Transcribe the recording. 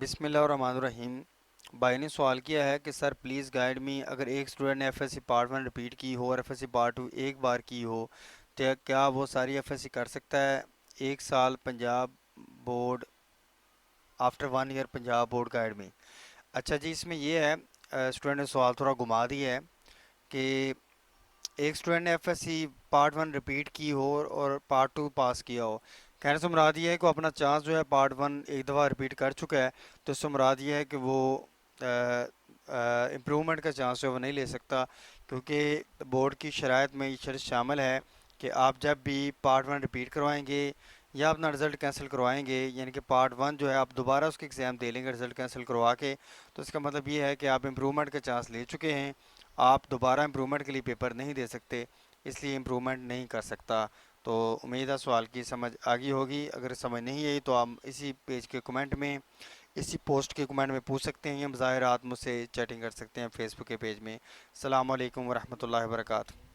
بسم اللہ الرحمن الرحیم۔ بھائی نے سوال کیا ہے کہ سر پلیز گائیڈ می، اگر ایک اسٹوڈنٹ نے F S C part one repeat کی ہو اور F S C part two ایک بار کی ہو تو کیا وہ ساری ایف ایس سی کر سکتا ہے؟ ایک سال Punjab board, after 1 year Punjab board guide میں۔ اچھا جی، اس میں یہ ہے، اسٹوڈنٹ نے سوال تھوڑا گھما دیا ہے کہ ایک اسٹوڈنٹ نے F S C part one repeat کی ہو اور پارٹ ٹو پاس کیا ہو۔ کہنے سے مراد یہ ہے کہ اپنا چانس جو ہے پارٹ ون ایک دفعہ رپیٹ کر چکا ہے، تو اس سے مراد یہ ہے کہ وہ امپرومنٹ کا چانس جو ہے وہ نہیں لے سکتا، کیونکہ بورڈ کی شرائط میں یہ شرط شامل ہے کہ آپ جب بھی پارٹ ون رپیٹ کروائیں گے یا اپنا رزلٹ کینسل کروائیں گے، یعنی کہ پارٹ ون جو ہے آپ دوبارہ اس کے ایگزام دے لیں گے رزلٹ کینسل کروا کے، تو اس کا مطلب یہ ہے کہ آپ امپرومنٹ کا چانس لے چکے ہیں، آپ دوبارہ امپرومنٹ کے لیے پیپر نہیں دے سکتے، اس لیے امپرومنٹ نہیں کر سکتا۔ تو امید ہے سوال کی سمجھ آگئی ہوگی۔ اگر سمجھ نہیں آئی تو آپ اسی پیج کے کمنٹ میں، اسی پوسٹ کے کمنٹ میں پوچھ سکتے ہیں، یا مظاہرات مجھ سے چیٹنگ کر سکتے ہیں فیس بک کے پیج میں۔ السلام علیکم ورحمۃ اللہ وبرکاتہ۔